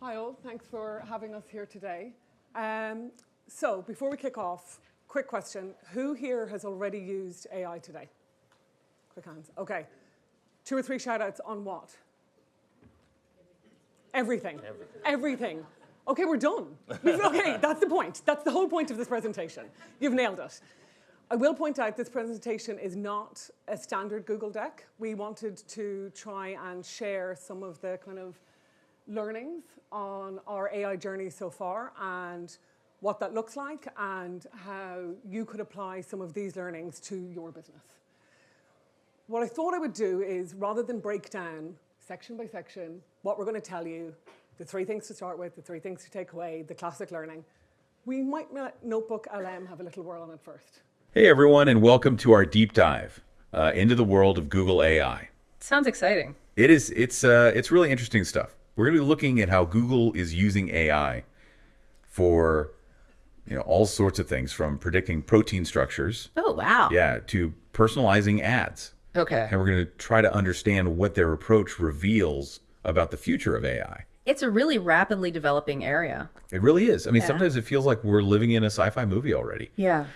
Hi all, thanks for having us here today. So before we kick off, quick question. Who here has already used AI today? Quick hands. Okay. 2 or 3 shout outs on what? Everything. Everything. Okay, we're done. Okay, that's the point. That's the whole point of this presentation. You've nailed it. I will point out this presentation is not a standard Google deck. We wanted to try and share some of the kind of learnings on our AI journey so far and what that looks like and how you could apply some of these learnings to your business. What I thought I would do is, rather than break down section by section what we're going to tell you, the 3 things to start with, the 3 things to take away, the classic learning, we might let Notebook LM have a little whirl on it first. Hey everyone, and welcome to our deep dive into the world of Google AI. Sounds exciting. It is. It's really interesting stuff. We're going to be looking at how Google is using AI for all sorts of things, from predicting protein structures. Oh wow. Yeah, to personalizing ads. Okay. And we're going to try to understand what their approach reveals about the future of AI. It's a really rapidly developing area. It really is. I mean, Yeah. sometimes it feels like we're living in a sci-fi movie already. Yeah.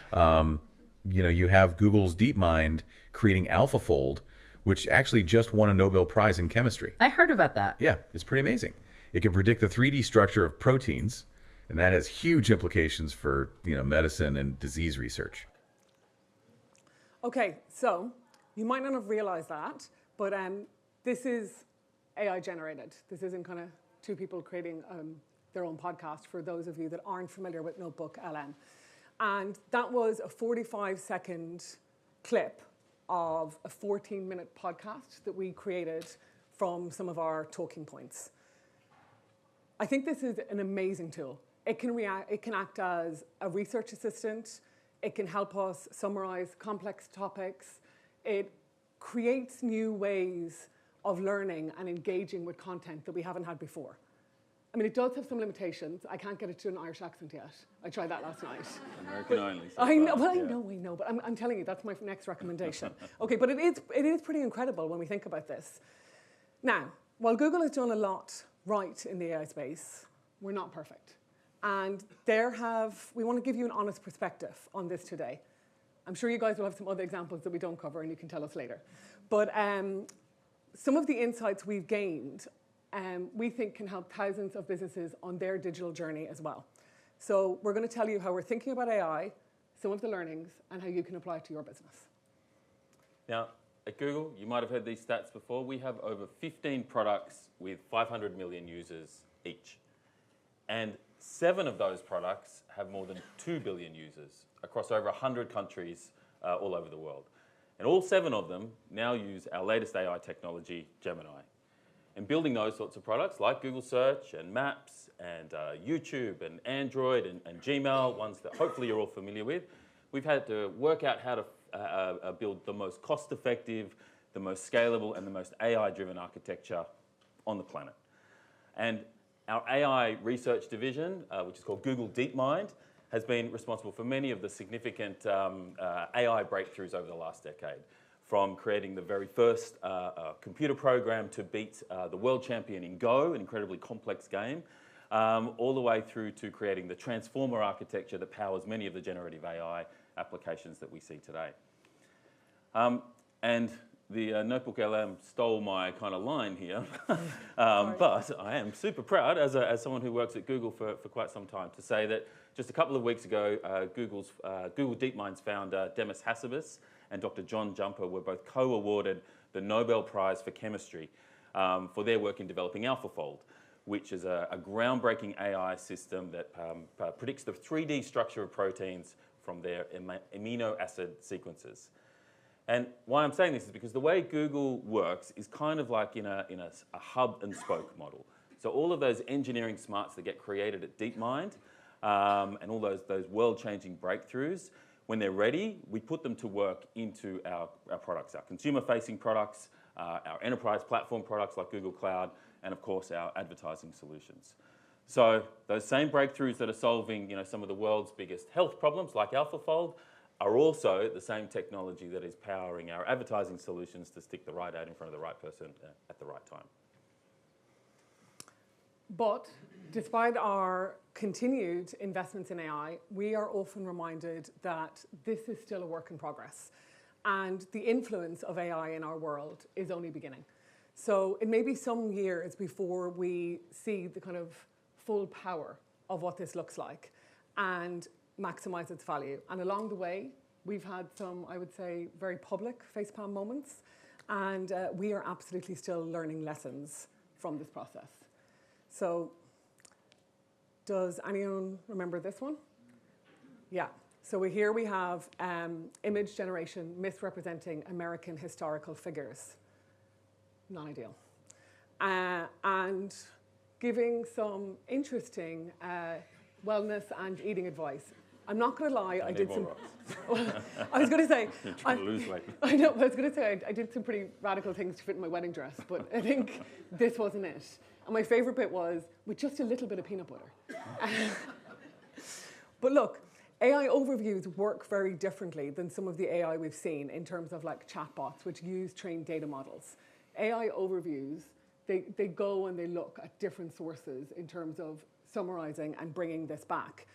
You have Google's DeepMind creating AlphaFold, which actually just won a Nobel Prize in chemistry. I heard about that. Yeah, it's pretty amazing. It can predict the 3D structure of proteins, and that has huge implications for medicine and disease research. Okay, so you might not have realized that, but this is AI generated. This isn't kind of 2 people creating their own podcast, for those of you that aren't familiar with Notebook LM. And that was a 45-second clip of a 14-minute podcast that we created from some of our talking points. I think this is an amazing tool. It can act as a research assistant. It can help us summarize complex topics. It creates new ways of learning and engaging with content that we haven't had before. I mean, it does have some limitations. I can't get it to an Irish accent yet. I tried that last night. American only. So I know, far. well, I know, but I'm telling you, that's my next recommendation. Okay, but it is pretty incredible when we think about this. Now, while Google has done a lot right in the AI space, we're not perfect. And we want to give you an honest perspective on this today. I'm sure you guys will have some other examples that we don't cover and you can tell us later. But some of the insights we've gained we think can help thousands of businesses on their digital journey as well. So we're going to tell you how we're thinking about AI, some of the learnings, and how you can apply it to your business. Now, at Google, you might have heard these stats before. We have over 15 products with 500 million users each. And 7 of those products have more than 2 billion users across over 100 countries all over the world. And all 7 of them now use our latest AI technology, Gemini. And building those sorts of products like Google Search and Maps and YouTube and Android and Gmail, ones that hopefully you're all familiar with, we've had to work out how to build the most cost-effective, the most scalable, and the most AI-driven architecture on the planet. And our AI research division, which is called Google DeepMind, has been responsible for many of the significant AI breakthroughs over the last decade, from creating the very first computer program to beat the world champion in Go, an incredibly complex game, all the way through to creating the transformer architecture that powers many of the generative AI applications that we see today. And the Notebook LM stole my kind of line here, but I am super proud, as someone who works at Google for quite some time, to say that just a couple of weeks ago, Google DeepMind's founder, Demis Hassabis, and Dr. John Jumper were both co-awarded the Nobel Prize for Chemistry for their work in developing AlphaFold, which is a groundbreaking AI system that predicts the 3D structure of proteins from their amino acid sequences. And why I'm saying this is because the way Google works is kind of like in a hub and spoke model. So all of those engineering smarts that get created at DeepMind and all those world-changing breakthroughs, when they're ready, we put them to work into our products, our consumer-facing products, our enterprise platform products like Google Cloud, and of course our advertising solutions. So those same breakthroughs that are solving some of the world's biggest health problems like AlphaFold are also the same technology that is powering our advertising solutions to stick the right ad in front of the right person at the right time. But Despite our continued investments in AI, we are often reminded that this is still a work in progress. And the influence of AI in our world is only beginning. So it may be some years before we see the kind of full power of what this looks like and maximize its value. And along the way, we've had some, I would say, very public facepalm moments. And we are absolutely still learning lessons from this process. So does anyone remember this one? Yeah. So here we have image generation misrepresenting American historical figures. Not ideal. And giving some interesting wellness and eating advice. I'm not going to lie, I did some. I was going to say. You're trying to lose weight. I know. I was going to say I did some pretty radical things to fit in my wedding dress, but I think this wasn't it. And my favorite bit was with just a little bit of peanut butter. But look, AI overviews work very differently than some of the AI we've seen in terms of like chatbots, which use trained data models. AI overviews, they go and they look at different sources in terms of summarizing and bringing this back.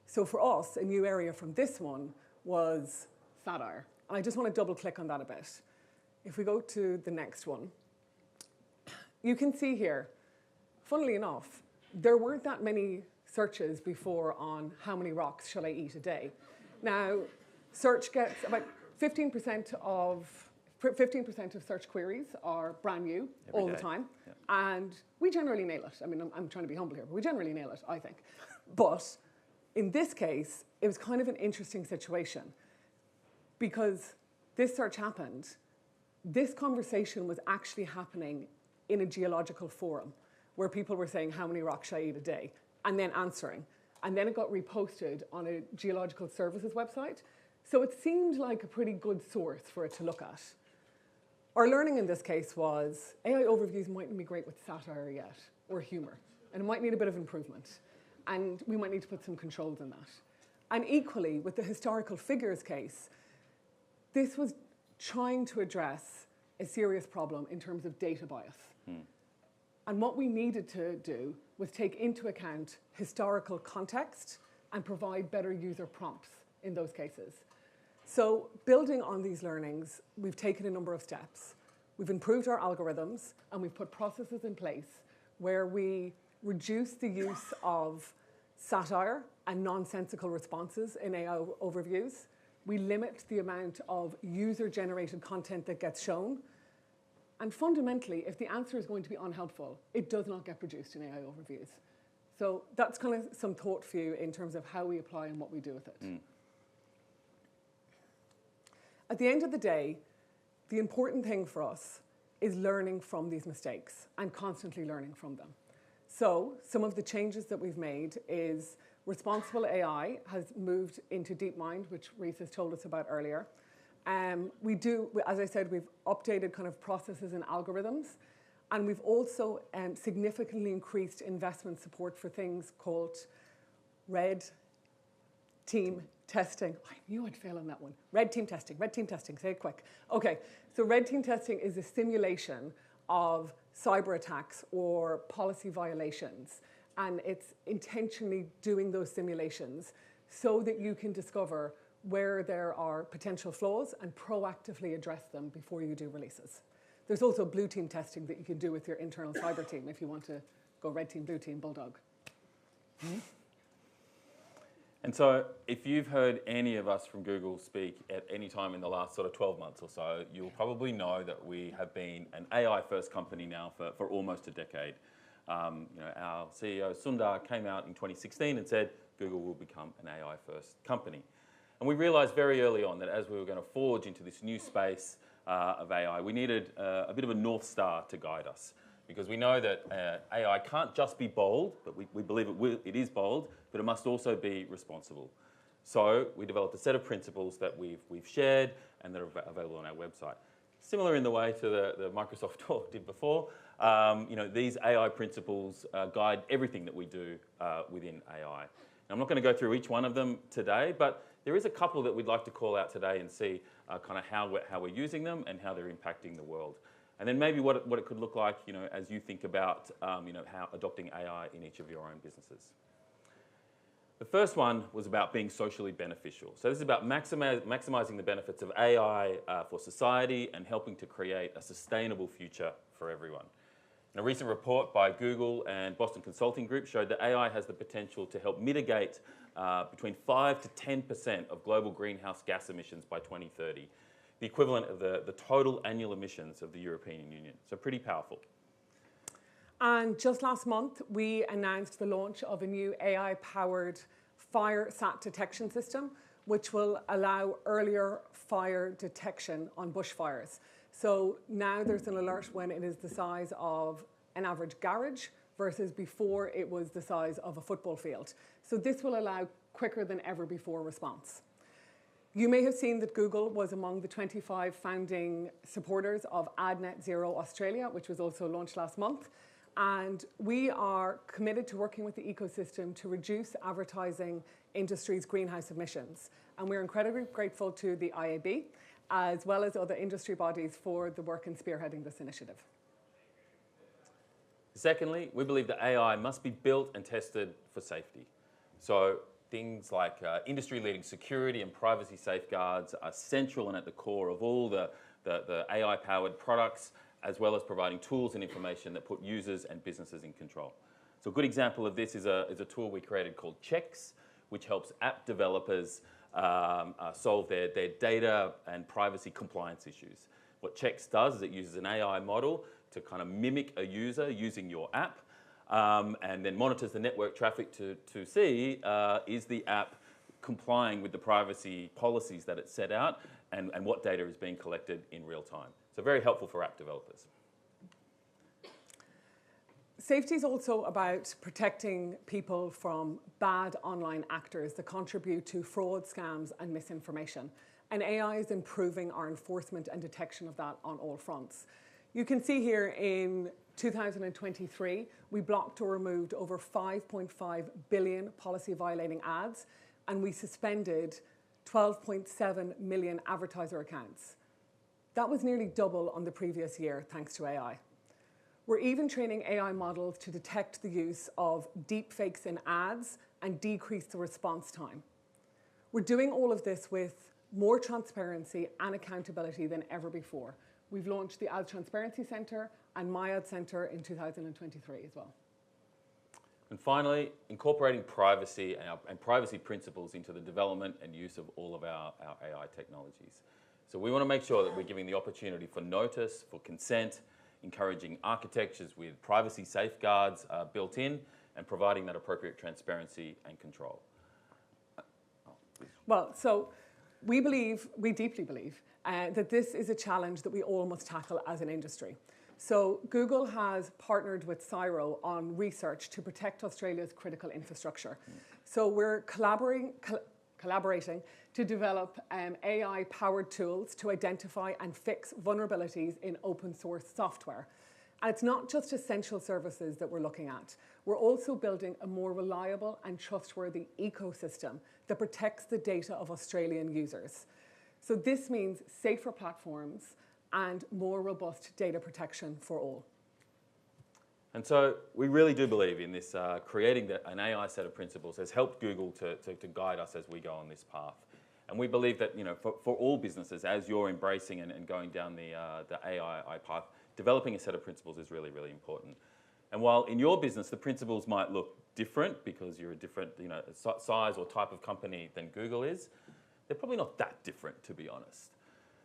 So for us, a new area from this one was satire. And I just want to double click on that a bit. If we go to the next one, you can see here, funnily enough, there weren't that many searches before on how many rocks shall I eat a day. Now, search gets about 15% of search queries are brand new all the time. Yeah. And we generally nail it. I mean, I'm trying to be humble here, but we generally nail it, I think. But in this case, it was kind of an interesting situation because this search happened. This conversation was actually happening in a geological forum where people were saying, how many rocks should I eat a day? And then answering. And then it got reposted on a geological services website. So it seemed like a pretty good source for it to look at. Our learning in this case was AI overviews mightn't be great with satire yet, or humor. And it might need a bit of improvement. And we might need to put some controls in that. And equally, with the historical figures case, this was trying to address a serious problem in terms of data bias. And what we needed to do was take into account historical context and provide better user prompts in those cases. So building on these learnings, we've taken a number of steps. We've improved our algorithms, and we've put processes in place where we reduce the use of satire and nonsensical responses in AI overviews. We limit the amount of user-generated content that gets shown. And fundamentally, if the answer is going to be unhelpful, it does not get produced in AI overviews. So that's kind of some thought for you in terms of how we apply and what we do with it. At the end of the day, the important thing for us is learning from these mistakes and constantly learning from them. So some of the changes that we've made is responsible AI has moved into DeepMind, which Rhys has told us about earlier. As I said, we've updated kind of processes and algorithms, and we've also significantly increased investment support for things called red team testing. I knew I'd fail on that one. Red team testing, say it quick. Okay, so red team testing is a simulation of cyber attacks or policy violations, and it's intentionally doing those simulations so that you can discover where there are potential flaws and proactively address them before you do releases. There's also blue team testing that you can do with your internal cyber team if you want to go red team, blue team, bulldog. And so if you've heard any of us from Google speak at any time in the last sort of 12 months or so, you'll probably know that we have been an AI-first company now for almost a decade. Our CEO, Sundar, came out in 2016 and said Google will become an AI-first company. And we realized very early on that as we were going to forge into this new space of AI, we needed a bit of a North Star to guide us. Because we know that AI can't just be bold, but we believe it is bold, but it must also be responsible. So we developed a set of principles that we've shared and that are available on our website. Similar in the way to the Microsoft talk did before, these AI principles guide everything that we do within AI. Now, I'm not going to go through each one of them today, but there is a couple that we'd like to call out today and see kind of how we're using them and how they're impacting the world. and then maybe what it could look like, as you think about, how adopting AI in each of your own businesses. The first one was about being socially beneficial. So this is about maximizing the benefits of AI for society and helping to create a sustainable future for everyone. And a recent report by Google and Boston Consulting Group showed that AI has the potential to help mitigate between 5 to 10% of global greenhouse gas emissions by 2030, the equivalent of the total annual emissions of the European Union. So pretty powerful. And just last month, we announced the launch of a new AI-powered fire sat detection system, which will allow earlier fire detection on bushfires. So now there's an alert when it is the size of an average garage versus before it was the size of a football field. So this will allow quicker than ever before response. You may have seen that Google was among the 25 founding supporters of AdNet Zero Australia, which was also launched last month. And we are committed to working with the ecosystem to reduce advertising industry's greenhouse emissions. And we're incredibly grateful to the IAB, as well as other industry bodies, for the work in spearheading this initiative. Secondly, we believe that AI must be built and tested for safety. So things like industry-leading security and privacy safeguards are central and at the core of all the AI-powered products, as well as providing tools and information that put users and businesses in control. So a good example of this is a tool we created called Checks, which helps app developers solve their data and privacy compliance issues. What Checks does is it uses an AI model to kind of mimic a user using your app, and then monitors the network traffic to see is the app complying with the privacy policies that it set out, and what data is being collected in real time. So very helpful for app developers. Safety is also about protecting people from bad online actors that contribute to fraud, scams, and misinformation. And AI is improving our enforcement and detection of that on all fronts. You can see here in 2023, we blocked or removed over 5.5 billion policy-violating ads, and we suspended 12.7 million advertiser accounts. That was nearly double on the previous year, thanks to AI. We're even training AI models to detect the use of deepfakes in ads and decrease the response time. We're doing all of this with more transparency and accountability than ever before. We've launched the Ads Transparency Centre and My Ad Centre in 2023 as well. And finally, incorporating privacy and privacy principles into the development and use of all of our AI technologies. So we want to make sure that we're giving the opportunity for notice, for consent, encouraging architectures with privacy safeguards built in, and providing that appropriate transparency and control. Well, so we deeply believe that this is a challenge that we all must tackle as an industry. So Google has partnered with CSIRO on research to protect Australia's critical infrastructure. So we're collaborating to develop AI-powered tools to identify and fix vulnerabilities in open source software. And it's not just essential services that we're looking at. We're also building a more reliable and trustworthy ecosystem that protects the data of Australian users. So this means safer platforms and more robust data protection for all. And so we really do believe in this, creating an AI set of principles has helped Google to guide us as we go on this path. And we believe that for all businesses, as you're embracing and going down the AI path, developing a set of principles is really, really important. And while in your business, the principles might look different because you're a different size or type of company than Google is, they're probably not that different, to be honest.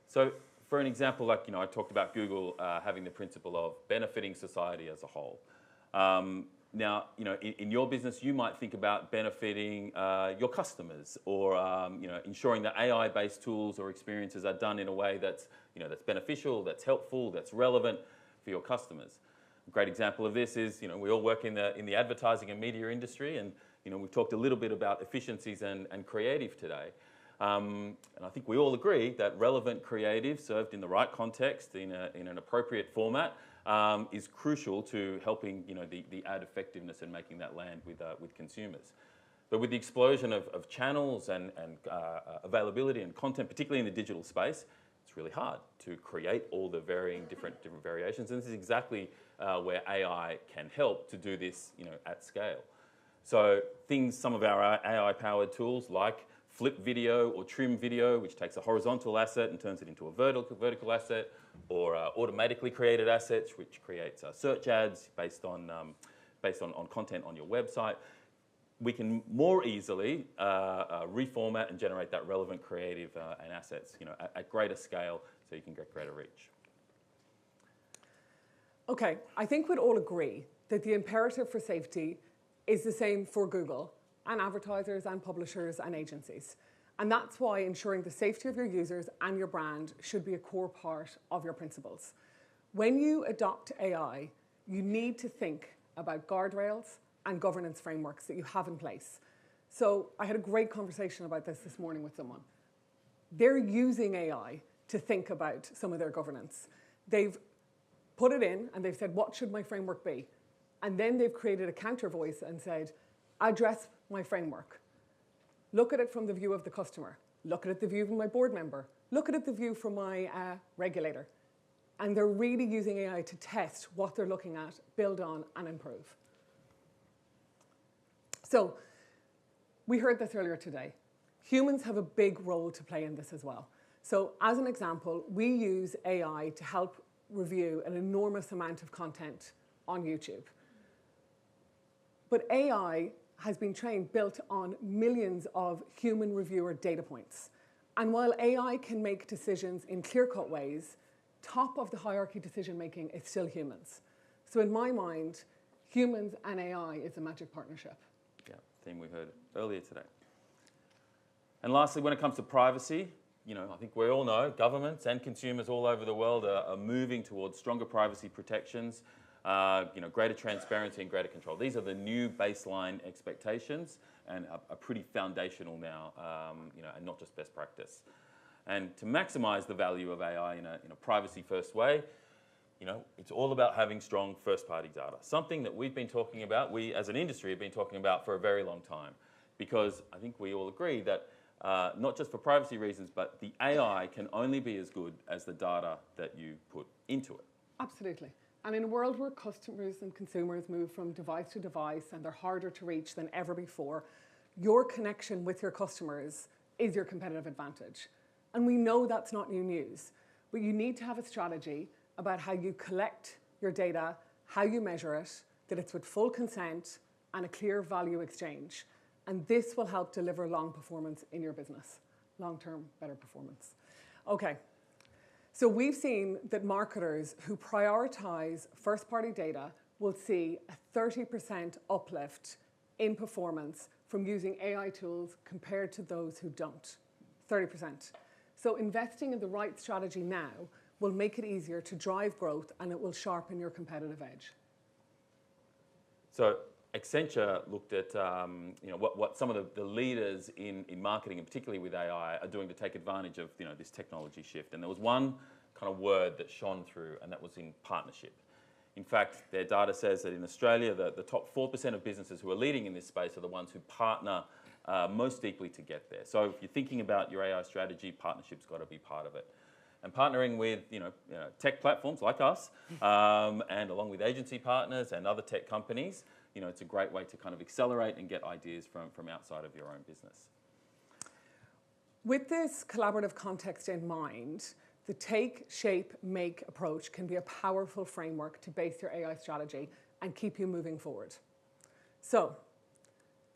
So for an example, like I talked about Google having the principle of benefiting society as a whole. Now, in your business, you might think about benefiting your customers, or ensuring that AI-based tools or experiences are done in a way that's beneficial, that's helpful, that's relevant for your customers. A great example of this is we all work in the advertising and media industry, and we've talked a little bit about efficiencies and creative today. And I think we all agree that relevant creative served in the right context, in an appropriate format, is crucial to helping the ad effectiveness and making that land with consumers. But with the explosion of channels and availability and content, particularly in the digital space, it's really hard to create all the different variations. And this is exactly where AI can help to do this, at scale. So some of our AI-powered tools like Flip Video or Trim Video, which takes a horizontal asset and turns it into a vertical asset, or automatically created assets, which creates search ads based on content on your website. We can more easily reformat and generate that relevant creative and assets, at greater scale, so you can get greater reach. Okay, I think we'd all agree that the imperative for safety is the same for Google and advertisers and publishers and agencies. And that's why ensuring the safety of your users and your brand should be a core part of your principles. When you adopt AI, you need to think about guardrails and governance frameworks that you have in place. So I had a great conversation about this morning with someone. They're using AI to think about some of their governance. They've put it in and they've said, what should my framework be? And then they've created a counter voice and said, address my framework. Look at it from the view of the customer. Look at it the view of my board member. Look at it the view from my regulator. And they're really using AI to test what they're looking at, build on, and improve. So we heard this earlier today. Humans have a big role to play in this as well. So as an example, we use AI to help review an enormous amount of content on YouTube. But AI has been built on millions of human reviewer data points. And while AI can make decisions in clear-cut ways, top of the hierarchy decision-making is still humans. So in my mind, humans and AI is a magic partnership. Yeah, theme we heard earlier today. And lastly, when it comes to privacy, I think we all know governments and consumers all over the world are moving towards stronger privacy protections, greater transparency and greater control. These are the new baseline expectations and are pretty foundational now, and not just best practice. And to maximize the value of AI in a privacy-first way, it's all about having strong first-party data, something that we've been talking about, we as an industry have been talking about for a very long time, because I think we all agree that not just for privacy reasons, but the AI can only be as good as the data that you put into it. Absolutely. And in a world where customers and consumers move from device to device and they're harder to reach than ever before, your connection with your customers is your competitive advantage. And we know that's not new news, but you need to have a strategy about how you collect your data, how you measure it, that it's with full consent and a clear value exchange. And this will help deliver long performance in your business, long-term better performance. Okay. So we've seen that marketers who prioritize first-party data will see a 30% uplift in performance from using AI tools compared to those who don't. 30%. So investing in the right strategy now will make it easier to drive growth, and it will sharpen your competitive edge. So Accenture looked at what some of the leaders in marketing, and particularly with AI, are doing to take advantage of this technology shift. And there was one kind of word that shone through, and that was in partnership. In fact, their data says that in Australia, the top 4% of businesses who are leading in this space are the ones who partner most deeply to get there. So if you're thinking about your AI strategy, partnership's got to be part of it. And partnering with tech platforms like us, and along with agency partners and other tech companies, it's a great way to kind of accelerate and get ideas from outside of your own business. With this collaborative context in mind, the take, shape, make approach can be a powerful framework to base your AI strategy and keep you moving forward. So,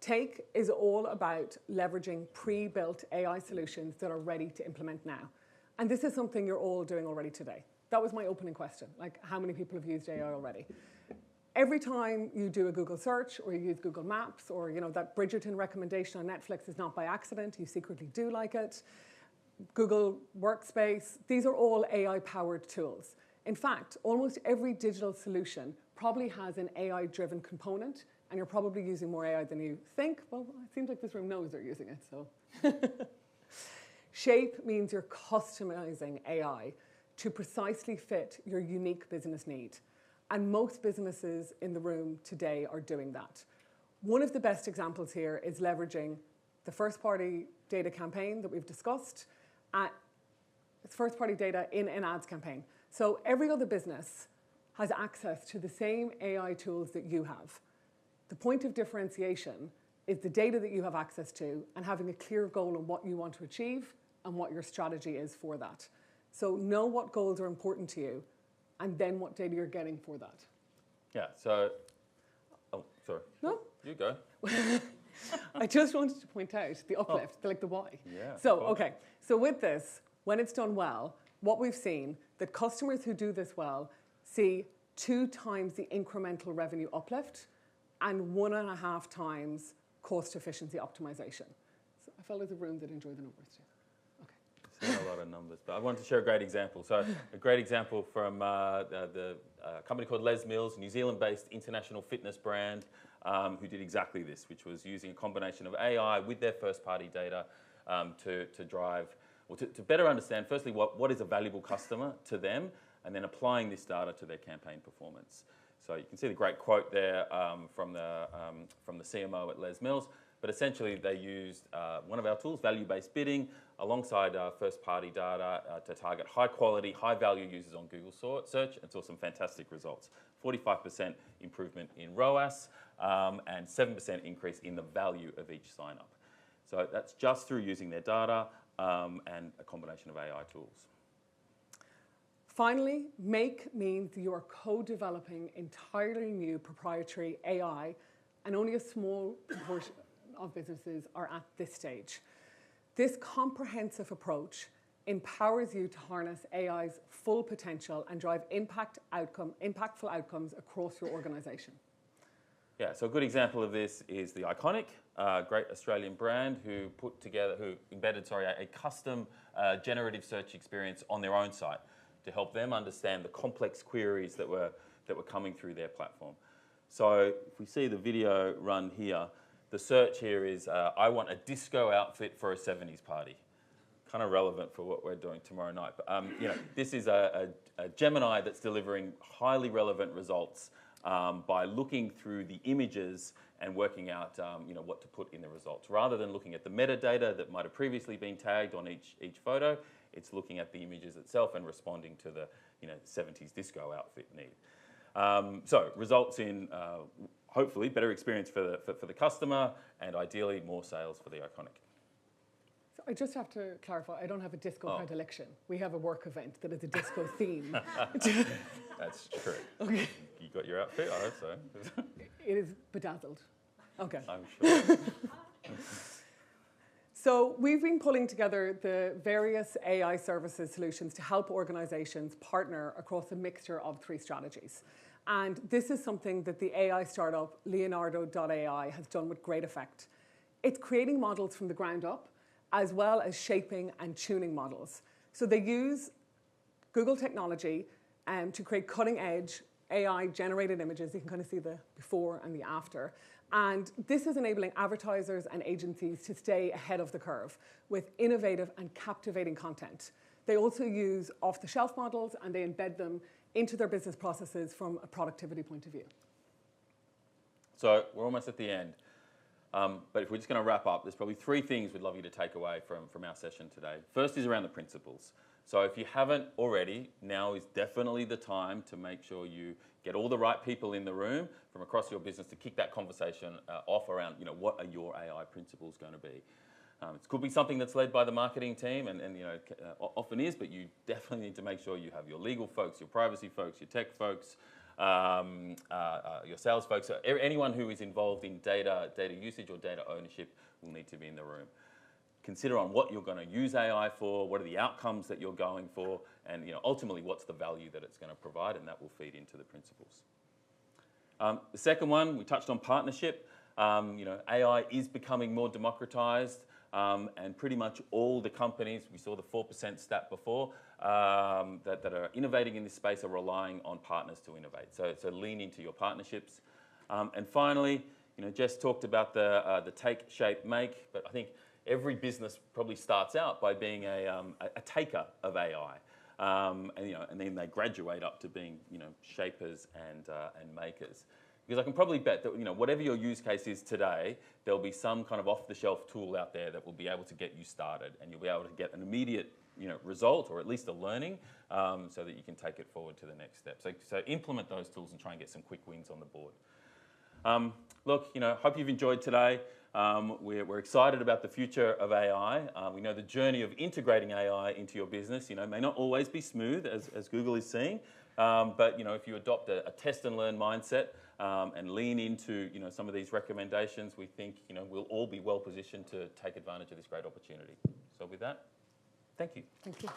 take is all about leveraging pre-built AI solutions that are ready to implement now. And this is something you're all doing already today. That was my opening question, like how many people have used AI already? Every time you do a Google search or you use Google Maps or that Bridgerton recommendation on Netflix is not by accident, you secretly do like it. Google Workspace, these are all AI-powered tools. In fact, almost every digital solution probably has an AI-driven component, and you're probably using more AI than you think. Well, it seems like this room knows they're using it, so. Shape means you're customizing AI to precisely fit your unique business need. And most businesses in the room today are doing that. One of the best examples here is leveraging the first-party data campaign that we've discussed It's first-party data in an ads campaign. So every other business has access to the same AI tools that you have. The point of differentiation is the data that you have access to and having a clear goal on what you want to achieve and what your strategy is for that. So know what goals are important to you and then what data you're getting for that. Yeah, so, oh, sorry. No? You go. I just wanted to point out the uplift, like the why. Yeah. So, okay, so with this, when it's done well, what we've seen, that customers who do this well see 2 times the incremental revenue uplift and 1.5 times cost efficiency optimization. So I felt there's a room that enjoyed the numbers too. Okay. It's not a lot of numbers, but I wanted to share a great example. So a great example from the company called Les Mills, New Zealand-based international fitness brand, who did exactly this, which was using a combination of AI with their first-party data to drive, or to better understand, firstly, what is a valuable customer to them, and then applying this data to their campaign performance. So you can see the great quote there from the CMO at Les Mills. But essentially, they used one of our tools, value-based bidding, alongside first-party data to target high-quality, high-value users on Google search, and saw some fantastic results. 45% improvement in ROAS and 7% increase in the value of each sign-up. So that's just through using their data and a combination of AI tools. Finally, make means you are co-developing entirely new proprietary AI, and only a small proportion of businesses are at this stage. This comprehensive approach empowers you to harness AI's full potential and drive impactful outcomes across your organization. Yeah, so a good example of this is the Iconic, great Australian brand who embedded a custom generative search experience on their own site to help them understand the complex queries that were coming through their platform. So if we see the video run here, the search here is, I want a disco outfit for a 70s party. Kind of relevant for what we're doing tomorrow night. But this is a Gemini that's delivering highly relevant results by looking through the images and working out what to put in the results. Rather than looking at the metadata that might have previously been tagged on each photo, it's looking at the images itself and responding to the 70s disco outfit need. So results in hopefully better experience for the customer and ideally more sales for the Iconic. So I just have to clarify, I don't have a disco predilection. We have a work event that is a disco theme. That's true. Okay. You got your outfit? I hope so. It is bedazzled. Okay. I'm sure. So we've been pulling together the various AI services solutions to help organizations partner across a mixture of 3 strategies. And this is something that the AI startup Leonardo.ai has done with great effect. It's creating models from the ground up, as well as shaping and tuning models. So they use Google technology to create cutting-edge AI-generated images. You can kind of see the before and the after. And this is enabling advertisers and agencies to stay ahead of the curve with innovative and captivating content. They also use off-the-shelf models and they embed them into their business processes from a productivity point of view. So we're almost at the end. But if we're just going to wrap up, there's probably 3 things we'd love you to take away from our session today. First is around the principles. So if you haven't already, now is definitely the time to make sure you get all the right people in the room from across your business to kick that conversation off around, what are your AI principles going to be? It could be something that's led by the marketing team, and often is, but you definitely need to make sure you have your legal folks, your privacy folks, your tech folks, your sales folks. So anyone who is involved in data usage or data ownership will need to be in the room. Consider on what you're going to use AI for, what are the outcomes that you're going for, and ultimately what's the value that it's going to provide, and that will feed into the principles. The second one, we touched on partnership. AI is becoming more democratized, and pretty much all the companies, we saw the 4% stat before, that are innovating in this space are relying on partners to innovate. So lean into your partnerships. And finally, Jess talked about the take, shape, make, but I think every business probably starts out by being a taker of AI, and then they graduate up to being shapers and makers. Because I can probably bet that whatever your use case is today, there'll be some kind of off-the-shelf tool out there that will be able to get you started, and you'll be able to get an immediate result or at least a learning, so that you can take it forward to the next step. So implement those tools and try and get some quick wins on the board. Look, hope you've enjoyed today. We're excited about the future of AI. We know the journey of integrating AI into your business, may not always be smooth, as Google is seeing. But if you adopt a test and learn mindset and lean into some of these recommendations, we think we'll all be well positioned to take advantage of this great opportunity. So with that, thank you. Thank you.